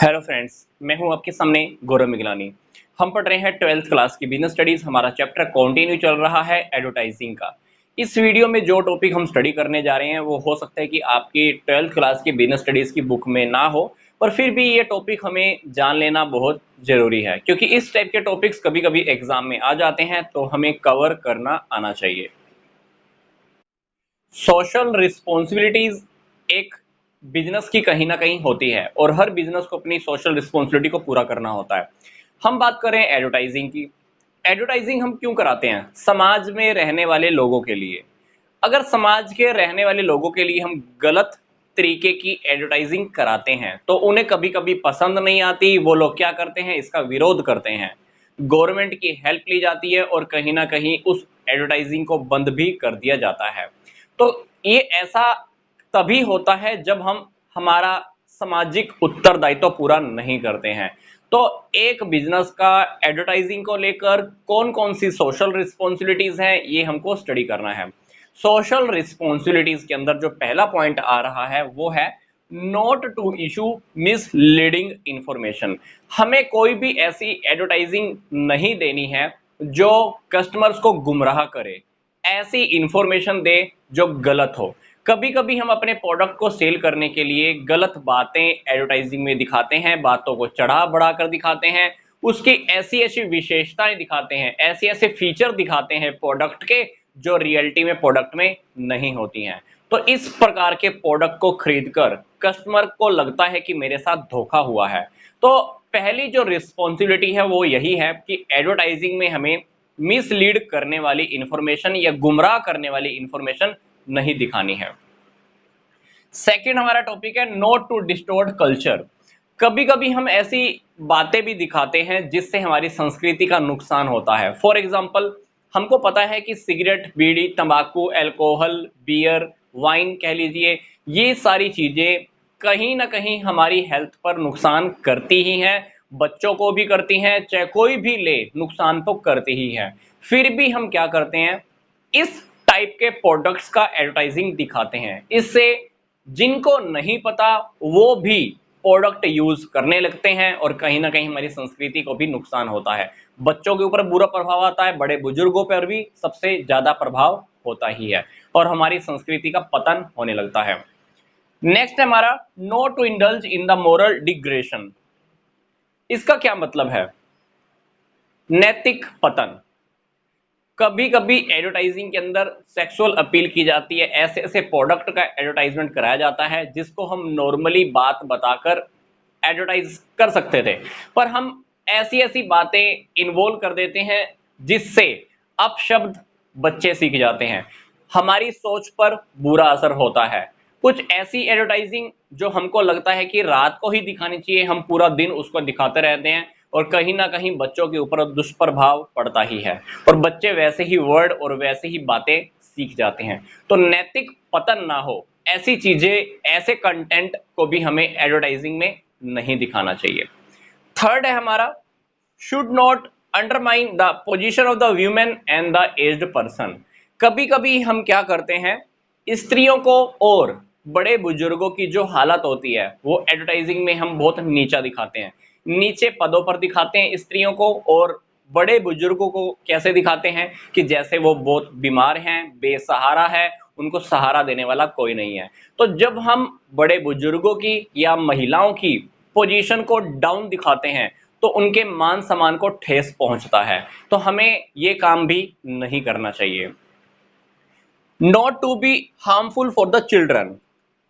Hello friends, मैं हूं आपके सामने गौरव मिगलानी। हम पढ़ रहे हैं 12th क्लास की बिजनेस स्टडीज। हमारा चैप्टर कंटिन्यू चल रहा है एडवर्टाइजिंग का। इस वीडियो में जो टॉपिक हम स्टडी करने जा रहे हैं वो हो सकता है कि आपकी 12th क्लास की बिजनेस स्टडीज की बुक में ना हो, पर फिर भी ये टॉपिक हमें जान लेना बहुत जरूरी है, क्योंकि इस टाइप के टॉपिक्स कभी कभी एग्जाम में आ जाते हैं, तो हमें कवर करना आना चाहिए। सोशल रिस्पॉन्सिबिलिटीज एक बिजनेस की कहीं ना कहीं होती है और हर बिजनेस को अपनी सोशल रिस्पॉन्सिबिलिटी को पूरा करना होता है। हम बात करें एडवर्टाइजिंग की। एडवर्टाइजिंग हम क्यों कराते हैं? समाज में रहने वाले लोगों के लिए। अगर समाज के रहने वाले लोगों के लिए हम गलत तरीके की एडवर्टाइजिंग कराते हैं तो उन्हें कभी कभी पसंद नहीं आती। वो लोग क्या करते हैं? इसका विरोध करते हैं। गवर्नमेंट की हेल्प ली जाती है और कहीं ना कहीं उस एडवर्टाइजिंग को बंद भी कर दिया जाता है। तो ये ऐसा तभी होता है जब हम हमारा सामाजिक उत्तरदायित्व पूरा नहीं करते हैं। तो एक बिजनेस का एडवर्टाइजिंग को लेकर कौन कौन सी सोशल रिस्पॉन्सिबिलिटीज हैं, ये हमको स्टडी करना है। सोशल रिस्पॉन्सिबिलिटीज के अंदर जो पहला पॉइंट आ रहा है वो है not to issue misleading information. हमें कोई भी ऐसी एडवर्टाइजिंग नहीं देनी है जो कस्टमर्स को गुमराह करे, ऐसी इंफॉर्मेशन दे जो गलत हो। कभी कभी हम अपने प्रोडक्ट को सेल करने के लिए गलत बातें एडवर्टाइजिंग में दिखाते हैं, बातों को चढ़ा बढ़ा कर दिखाते हैं, उसकी ऐसी ऐसी विशेषताएं दिखाते हैं, ऐसे ऐसे फीचर दिखाते हैं प्रोडक्ट के जो रियलिटी में प्रोडक्ट में नहीं होती हैं। तो इस प्रकार के प्रोडक्ट को खरीदकर कस्टमर को लगता है कि मेरे साथ धोखा हुआ है। तो पहली जो रिस्पॉन्सिबिलिटी है वो यही है कि एडवर्टाइजिंग में हमें मिसलीड करने वाली इंफॉर्मेशन या गुमराह करने वाली इंफॉर्मेशन नहीं दिखानी है। सेकंड हमारा टॉपिक है नोट टू डिस्टोर्ट कल्चर। कभी कभी हम ऐसी बातें भी दिखाते हैं जिससे हमारी संस्कृति का नुकसान होता है। फॉर एग्जाम्पल, हमको पता है कि सिगरेट, बीड़ी, तंबाकू, अल्कोहल, बियर, वाइन कह लीजिए, ये सारी चीजें कहीं ना कहीं हमारी हेल्थ पर नुकसान करती ही हैं। बच्चों को भी करती हैं, चाहे कोई भी ले, नुकसान तो करती ही है। फिर भी हम क्या करते हैं? इस टाइप के प्रोडक्ट्स का एडवर्टाइजिंग दिखाते हैं। इससे जिनको नहीं पता वो भी प्रोडक्ट यूज करने लगते हैं और कहीं ना कहीं हमारी संस्कृति को भी नुकसान होता है। बच्चों के ऊपर बुरा प्रभाव आता है, बड़े बुजुर्गों पर भी सबसे ज्यादा प्रभाव होता ही है और हमारी संस्कृति का पतन होने लगता है। नेक्स्ट है हमारा no to indulge in the moral degradation. इसका क्या मतलब है? नैतिक पतन। कभी कभी एडवर्टाइजिंग के अंदर सेक्सुअल अपील की जाती है, ऐसे ऐसे प्रोडक्ट का एडवर्टाइजमेंट कराया जाता है जिसको हम नॉर्मली बात बताकर एडवर्टाइज कर सकते थे, पर हम ऐसी ऐसी बातें इन्वॉल्व कर देते हैं जिससे अपशब्द बच्चे सीख जाते हैं, हमारी सोच पर बुरा असर होता है। कुछ ऐसी एडवर्टाइजिंग जो हमको लगता है कि रात को ही दिखानी चाहिए, हम पूरा दिन उसको दिखाते रहते हैं और कहीं ना कहीं बच्चों के ऊपर दुष्प्रभाव पड़ता ही है और बच्चे वैसे ही वर्ड और वैसे ही बातें सीख जाते हैं। तो नैतिक पतन ना हो, ऐसी चीजें, ऐसे कंटेंट को भी हमें एडवर्टाइजिंग में नहीं दिखाना चाहिए। थर्ड है हमारा should not undermine the position of the women and the aged person. कभी कभी हम क्या करते हैं, स्त्रियों को और बड़े बुजुर्गों की जो हालत होती है वो एडवर्टाइजिंग में हम बहुत नीचा दिखाते हैं, नीचे पदों पर दिखाते हैं स्त्रियों को, और बड़े बुजुर्गों को कैसे दिखाते हैं कि जैसे वो बहुत बीमार हैं, बेसहारा है, उनको सहारा देने वाला कोई नहीं है। तो जब हम बड़े बुजुर्गों की या महिलाओं की पोजीशन को डाउन दिखाते हैं तो उनके मान सम्मान को ठेस पहुंचता है। तो हमें ये काम भी नहीं करना चाहिए। Not to be harmful for the children.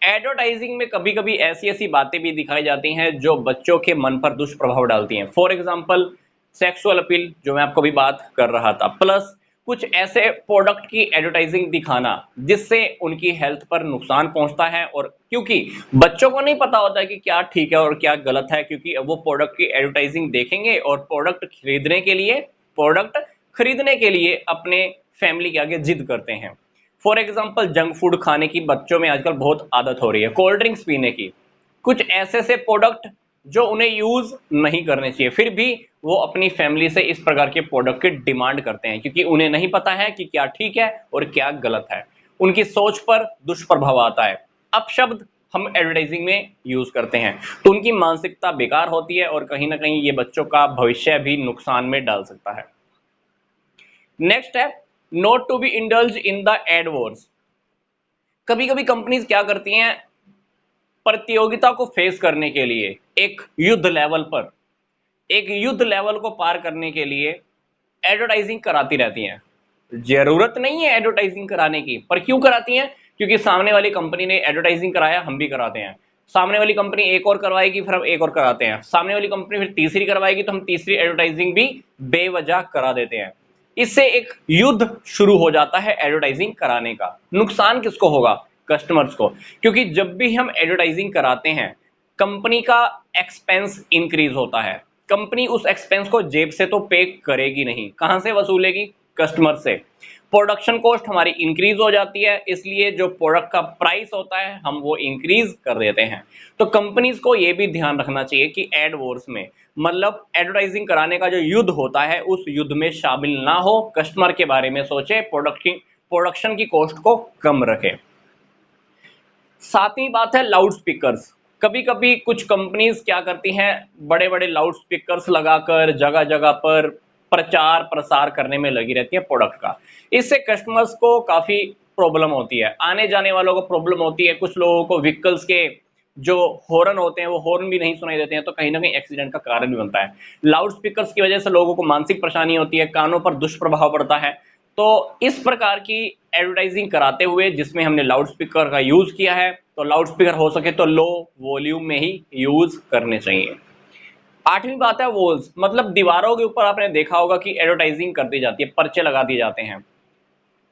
Advertising में कभी कभी ऐसी ऐसी बातें भी दिखाई जाती हैं जो बच्चों के मन पर दुष्प्रभाव डालती हैं। फॉर एग्जाम्पल, सेक्सुअल अपील जो मैं आपको भी बात कर रहा था, प्लस कुछ ऐसे प्रोडक्ट की एडवर्टाइजिंग दिखाना जिससे उनकी हेल्थ पर नुकसान पहुंचता है, और क्योंकि बच्चों को नहीं पता होता है कि क्या ठीक है और क्या गलत है, क्योंकि वो प्रोडक्ट की एडवर्टाइजिंग देखेंगे और प्रोडक्ट खरीदने के लिए अपने फैमिली के आगे जिद करते हैं। फॉर एग्जाम्पल, जंक फूड खाने की बच्चों में आजकल बहुत आदत हो रही है, कोल्ड ड्रिंक्स पीने की, कुछ ऐसे से प्रोडक्ट जो उन्हें यूज नहीं करने चाहिए, फिर भी वो अपनी फैमिली से इस प्रकार के प्रोडक्ट की डिमांड करते हैं क्योंकि उन्हें नहीं पता है कि क्या ठीक है और क्या गलत है। उनकी सोच पर दुष्प्रभाव आता है, अपशब्द हम एडवर्टाइजिंग में यूज करते हैं, तो उनकी मानसिकता बेकार होती है और कहीं ना कहीं ये बच्चों का भविष्य भी नुकसान में डाल सकता है। नेक्स्ट है not to be indulge in the ad wars. कभी कभी कंपनीज क्या करती हैं, प्रतियोगिता को फेस करने के लिए एक युद्ध लेवल को पार करने के लिए एडवर्टाइजिंग कराती रहती हैं। जरूरत नहीं है एडवर्टाइजिंग कराने की, पर क्यों कराती हैं? क्योंकि सामने वाली कंपनी ने एडवर्टाइजिंग कराया, हम भी कराते हैं। सामने वाली कंपनी एक और करवाएगी, फिर हम एक और कराते हैं। सामने वाली कंपनी फिर तीसरी करवाएगी, तो हम तीसरी एडवर्टाइजिंग भी बेवजह करा देते हैं। इससे एक युद्ध शुरू हो जाता है एडवर्टाइजिंग कराने का। नुकसान किसको होगा? कस्टमर्स को, क्योंकि जब भी हम एडवर्टाइजिंग कराते हैं कंपनी का एक्सपेंस इंक्रीज होता है। कंपनी उस एक्सपेंस को जेब से तो पे करेगी नहीं, कहां से वसूलेगी? कस्टमर से। प्रोडक्शन कॉस्ट हमारी इंक्रीज हो जाती है, इसलिए जो प्रोडक्ट का प्राइस होता है हम वो इंक्रीज कर देते हैं। तो कंपनीज को ये भी ध्यान रखना चाहिए कि एड वॉर्स में, मतलब एडवर्टाइजिंग कराने का जो युद्ध होता है उस युद्ध में शामिल ना हो, कस्टमर के बारे में सोचे, प्रोडक्शन की कॉस्ट को कम रखे। सातवीं बात है लाउड स्पीकर्स। कभी कभी कुछ कंपनीज क्या करती हैं, बड़े बड़े लाउड स्पीकर्स लगाकर जगह जगह पर प्रचार प्रसार करने में लगी रहती है प्रोडक्ट का। इससे कस्टमर्स को काफी प्रॉब्लम होती है, आने जाने वालों को प्रॉब्लम होती है। कुछ लोगों को व्हीकल्स के जो हॉर्न होते हैं वो हॉर्न भी नहीं सुनाई देते हैं, तो कहीं ना कहीं एक्सीडेंट का कारण भी बनता है। लाउड स्पीकर्स की वजह से लोगों को मानसिक परेशानी होती है, कानों पर दुष्प्रभाव पड़ता है। तो इस प्रकार की एडवर्टाइजिंग कराते हुए जिसमें हमने लाउड स्पीकर का यूज किया है, तो लाउड स्पीकर हो सके तो लो वॉल्यूम में ही यूज करने चाहिए। आठवीं बात है वॉल्स, मतलब दीवारों के ऊपर आपने देखा होगा कि एडवर्टाइजिंग कर दी जाती है, पर्चे लगा दिए जाते हैं।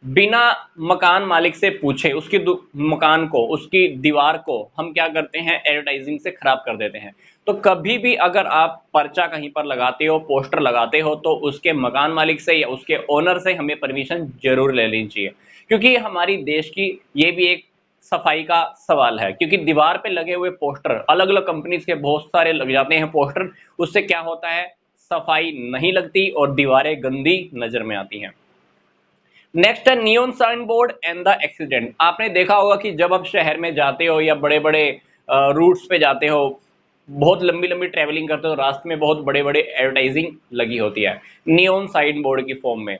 बिना मकान मालिक से पूछे उसकी मकान को, उसकी दीवार को हम क्या करते हैं, एडवर्टाइजिंग से खराब कर देते हैं। तो कभी भी अगर आप पर्चा कहीं पर लगाते हो, पोस्टर लगाते हो, तो उसके मकान मालिक से या उसके ओनर से हमें परमिशन जरूर ले लेनी चाहिए, क्योंकि हमारी देश की ये भी एक सफाई का सवाल है। क्योंकि दीवार पे लगे हुए पोस्टर अलग अलग कंपनीज के बहुत सारे लग जाते हैं पोस्टर, उससे क्या होता है, सफाई नहीं लगती और दीवारें गंदी नजर में आती हैं। नेक्स्ट है neon sign board and the accident. आपने देखा होगा कि जब आप शहर में जाते हो या बड़े बड़े रूट्स पे जाते हो, बहुत लंबी लंबी ट्रेवलिंग करते हो, रास्ते में बहुत बड़े बड़े एडवर्टाइजिंग लगी होती है नियॉन साइन बोर्ड की फॉर्म में,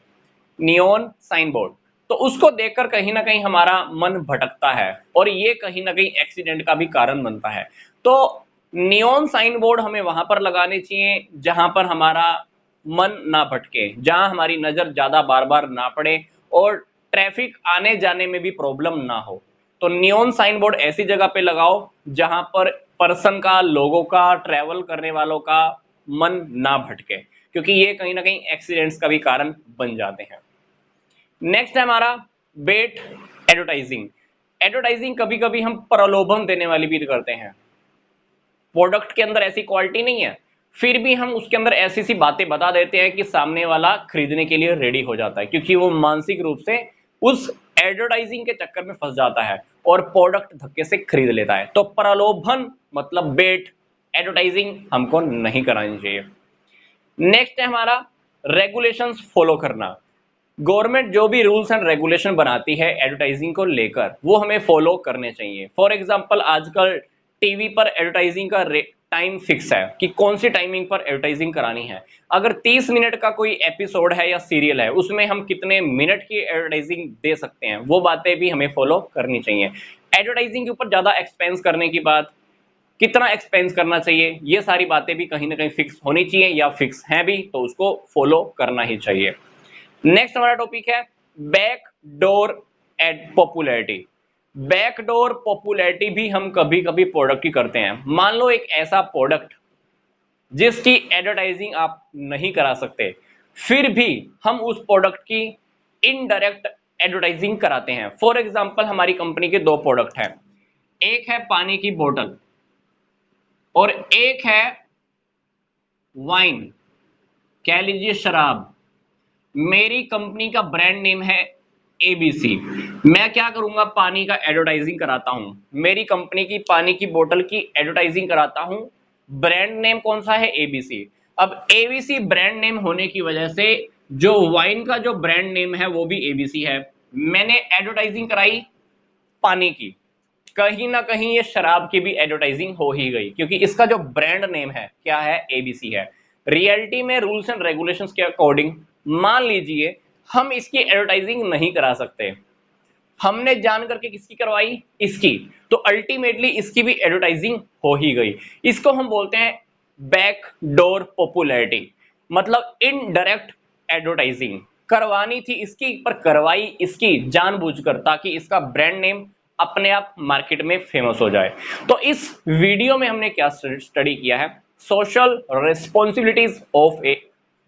नियॉन साइन बोर्ड। तो उसको देखकर कहीं ना कहीं हमारा मन भटकता है और ये कहीं ना कहीं एक्सीडेंट का भी कारण बनता है। तो नियॉन साइन बोर्ड हमें वहां पर लगाने चाहिए जहां पर हमारा मन ना भटके, जहां हमारी नजर ज्यादा बार बार ना पड़े और ट्रैफिक आने जाने में भी प्रॉब्लम ना हो। तो नियॉन साइन बोर्ड ऐसी जगह पे लगाओ जहां पर पर्सन का, लोगों का, ट्रैवल करने वालों का मन ना भटके, क्योंकि ये कहीं ना कहीं एक्सीडेंट्स का भी कारण बन जाते हैं। नेक्स्ट है हमारा बेट एडवर्टाइजिंग। एडवर्टाइजिंग कभी कभी हम प्रलोभन देने वाली भी करते हैं। प्रोडक्ट के अंदर ऐसी क्वालिटी नहीं है, फिर भी हम उसके अंदर ऐसी सी बातें बता देते हैं कि सामने वाला खरीदने के लिए रेडी हो जाता है, क्योंकि वो मानसिक रूप से उस एडवर्टाइजिंग के चक्कर में फंस जाता है और प्रोडक्ट धक्के से खरीद लेता है। तो प्रलोभन मतलब बेट एडवर्टाइजिंग हमको नहीं करानी चाहिए। नेक्स्ट है हमारा रेगुलेशंस फॉलो करना। गवर्नमेंट जो भी रूल्स एंड रेगुलेशन बनाती है एडवर्टाइजिंग को लेकर, वो हमें फॉलो करने चाहिए। फॉर एग्जांपल आजकल टीवी पर एडवर्टाइजिंग का टाइम फिक्स है कि कौन सी टाइमिंग पर एडवर्टाइजिंग करानी है। अगर 30 मिनट का कोई एपिसोड है या सीरियल है, उसमें हम कितने मिनट की एडवर्टाइजिंग दे सकते हैं, वो बातें भी हमें फॉलो करनी चाहिए। एडवर्टाइजिंग के ऊपर ज्यादा एक्सपेंस करने की बात, कितना एक्सपेंस करना चाहिए, ये सारी बातें भी कहीं ना कहीं फिक्स होनी चाहिए, या फिक्स हैं भी तो उसको फॉलो करना ही चाहिए। नेक्स्ट हमारा टॉपिक है backdoor ad popularity. Backdoor popularity भी हम कभी कभी प्रोडक्ट की करते हैं। मान लो एक ऐसा प्रोडक्ट जिसकी एडवर्टाइजिंग आप नहीं करा सकते, फिर भी हम उस प्रोडक्ट की इनडायरेक्ट एडवर्टाइजिंग कराते हैं। फॉर एग्जांपल हमारी कंपनी के दो प्रोडक्ट हैं, एक है पानी की बोतल और एक है वाइन, कह लीजिए शराब। मेरी कंपनी का ब्रांड नेम है एबीसी। मैं क्या करूंगा, पानी का एडवर्टाइजिंग कराता हूं, मेरी कंपनी की पानी की बोतल की एडवर्टाइजिंग कराता हूं। ब्रांड नेम कौन सा है, एबीसी। अब एबीसी ब्रांड नेम होने की वजह से जो वाइन का जो ब्रांड नेम है वो भी एबीसी है। मैंने एडवर्टाइजिंग कराई पानी की, कहीं ना कहीं ये शराब की भी एडवर्टाइजिंग हो ही गई, क्योंकि इसका जो ब्रांड नेम है क्या है, एबीसी है। रियलिटी में रूल्स एंड रेगुलेशंस के अकॉर्डिंग मान लीजिए हम इसकी एडवर्टाइजिंग नहीं करा सकते, हमने जान करके किसकी करवाई, इसकी, तो अल्टीमेटली इसकी भी एडवर्टाइजिंग हो ही गई। इसको हम बोलते हैं बैक डोर पॉपुलैरिटी, मतलब इनडायरेक्ट एडवर्टाइजिंग करवानी थी इसकी, पर करवाई इसकी जानबूझकर, ताकि इसका ब्रांड नेम अपने आप मार्केट में फेमस हो जाए। तो इस वीडियो में हमने क्या स्टडी किया है, social responsibilities of A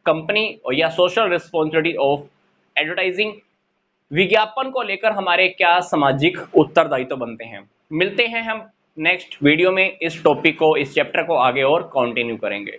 company या सोशल रिस्पॉन्सिबिलिटी ऑफ एडवर्टाइजिंग, विज्ञापन को लेकर हमारे क्या सामाजिक उत्तरदायित्व बनते हैं। मिलते हैं हम नेक्स्ट वीडियो में, इस टॉपिक को, इस चैप्टर को आगे और कंटिन्यू करेंगे।